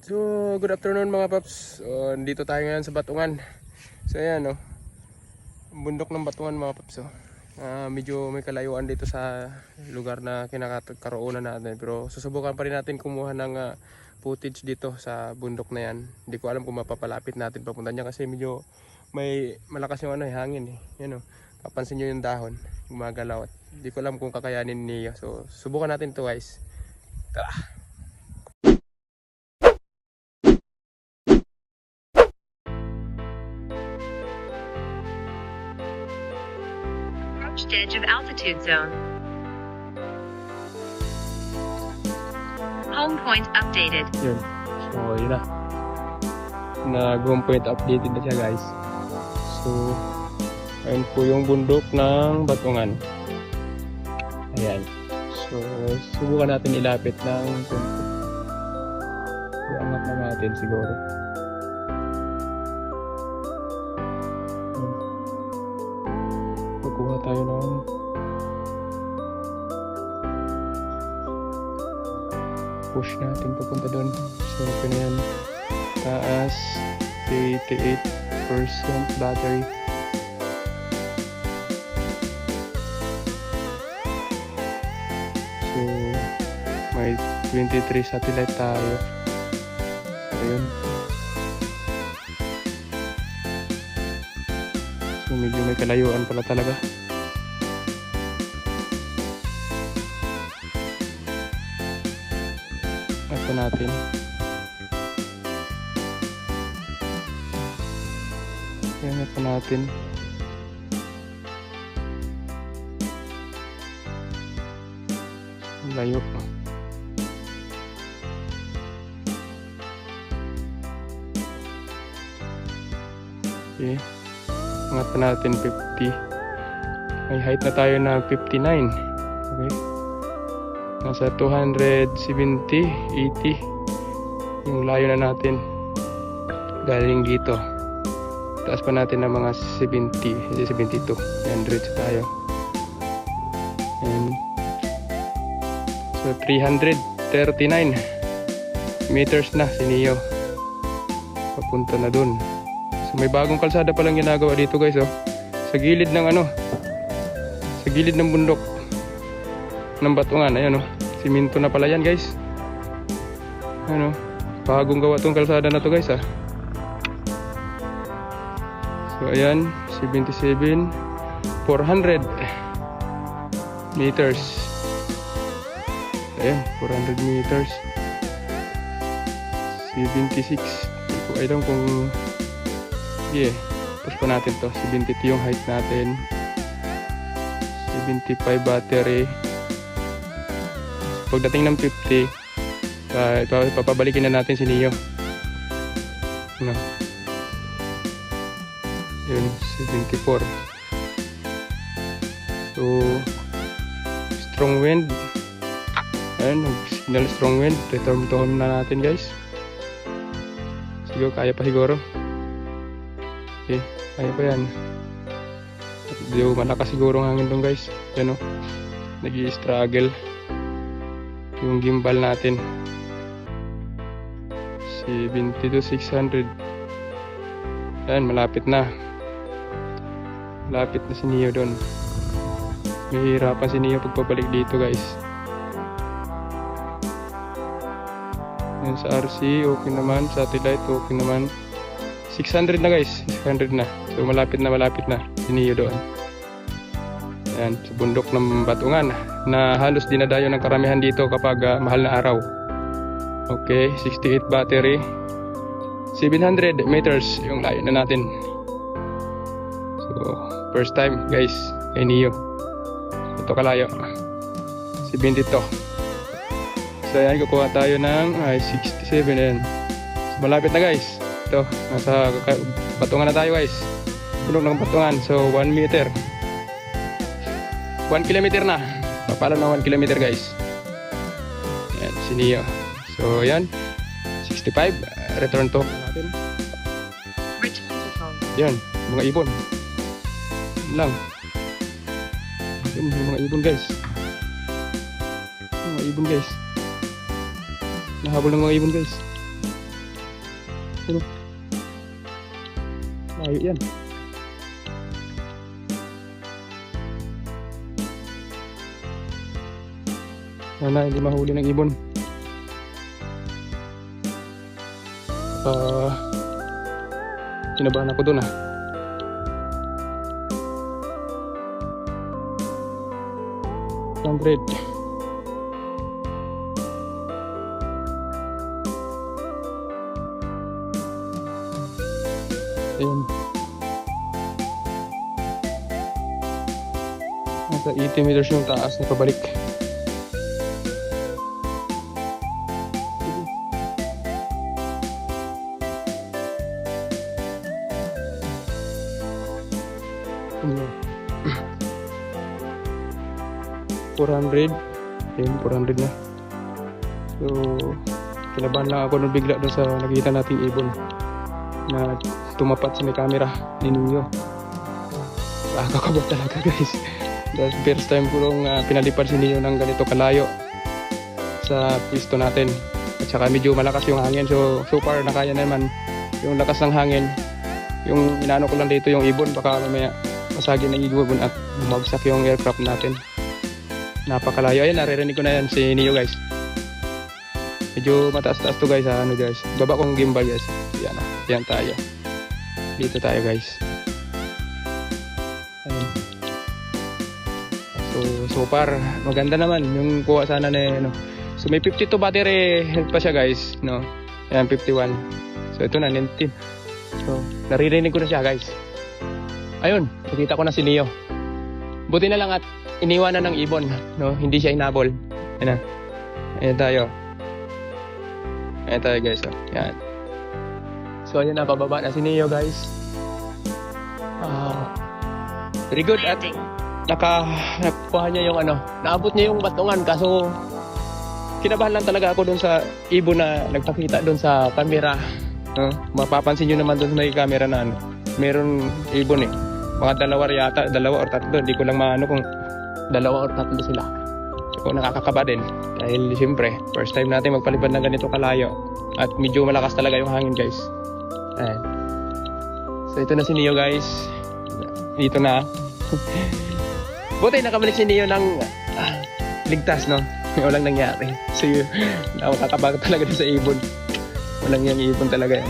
So, good afternoon mga paps. So, dito tayo ngayon sa Batungan. So, ayan o. Bundok ng Batungan mga paps. Medyo may kalayuan dito sa lugar na kinakaroon natin. Pero susubukan pa rin natin kumuha ng footage dito sa bundok na yan. Hindi ko alam kung mapapalapit natin papunta niya kasi medyo may malakas yung hangin eh. Yan o. Papansin nyo yung dahon. Gumagalaw. Hindi ko alam kung kakayanin niya. So, subukan natin to guys. Tara! Edge of altitude zone. Home point updated. Yun. So, yun na. Nag-home point updated na siya guys. So, ayun po yung bundok ng Batungan. Ayan. So, subukan natin ilapit ng konti. Iangat na natin siguro. Kukuha tayo ng push natin papunta doon. So, ganyan. Taas, 88% battery. So, may 23 satellite tayo. So, yun. So, medyo may kalayuan pala talaga. Ito natin. Yan ito natin. Layo. Okay. Angat pa natin 50. May height na tayo na 59. Okay. Nasa 270, 80 yung layo na natin galing dito. Taas pa natin ng mga 70, hindi 72. Yan, diretso tayo. And so 339 meters na si Neo. Papunta na dun. So may bagong kalsada palang ginagawa dito guys oh. Sa gilid ng sa gilid ng bundok ng Batungan, ayan oh. Siminto na pala yan guys. Ano? Bagong gawa tong kalsada na to guys ah. So ayan, 77 400 meters. Ayan, 400 meters. 76. Hindi ko alam kung push pa natin to. 72 yung height natin. 75 battery. Pagdating ng 50, papabalikin na natin si Neo. Ano? Yun, 74. So, strong wind. Ayan, signal strong wind. Return to home na natin guys. Siguro, kaya pa siguro. Okay, kaya pa yan. Medyo malakas siguro ang hangin doon guys. Yan o, nag-i-struggle yung gimbal natin. 72,600. Ayan, malapit na. Malapit na si Neo doon. Mahihirapan si Neo pagpabalik dito guys. Ayan, sa RC okay naman. Satellite okay naman. 600 na guys. 600 na. So malapit na si Neo doon. Ayan, sa bundok ng Batungan na halos dinadayo ng karamihan dito kapag mahal na araw. Okay, 68 battery. 700 meters yung layo na natin. So, first time guys kay Neo. Ito kalayo. 72. So ayan, kukuha tayo ng 67 ayan. So, malapit na guys. Ito, nasa Batungan na tayo guys. Bundok ng Batungan. So 1 meter. 1 kilometer na. Papalo na 1 kilometer guys. Ayan, si Neo. So, ayan. 65. Return to natin. Ayan, mga ibon. Yan lang. Ayan, mga ibon guys. Mga ibon guys. Nahabol ng mga ibon guys. Sino? Layo yan. Sana hindi mahuli ng ibon. Kinabahan ako dun 100. Ayun. Nasa 80 meters yung taas na pabalik. Ano? 400. Ayun, 400 na. So, kinabahan lang ako nung bigla doon sa nakita nating ibon na tumapat sa may camera ni Nino. Nakakakabot talaga guys. Dahil first time ko nung pinalipad si Nino ng ganito kalayo sa pwesto natin. At saka medyo malakas yung hangin. So far nakaya naman yung lakas ng hangin. Yung inaano ko lang dito yung ibon, baka mamaya masagin ng ibon at bumagsak yung aircraft natin. Napakalayo. Ayan, naririnig ko na yan si Neo guys. Medyo mataas-taas to guys. Ano guys, baba kong gimbal guys. Yan, yan tayo. Dito tayo guys. Ayun. So far maganda naman yung kuha sana na ano. So may 52 battery health pa siya guys, no. Ayan, 51. So ito na 19. So naririnig ko na siya guys. Ayun, nakita ko na si Neo. Buti na lang at iniwanan ng ibon, no? Hindi siya inabol. Ayan na. Ayan tayo. Ayan tayo guys, oh. Ayan. So ayan na, pababa na si Neo guys. Very good at Landing. nakuha niya yung ano, naabot niya yung batungan kaso kinabahan lang talaga ako doon sa ibon na nagpakita doon sa camera. No? Mapapansin niyo naman doon sa may camera na ano, meron ibon eh. Mga dalawa or tatlo, hindi ko lang maano kung dalawa or tatlo sila. So nakakakaba din dahil siyempre first time natin magpalipad ng ganito kalayo at medyo malakas talaga yung hangin guys. Ayan. So ito na si Neo guys. Dito na. Buti nakabalik si Neo ng ligtas, no? Walang nangyari. So nakakabag talaga din sa ibon. Walang yung ibon talaga yan.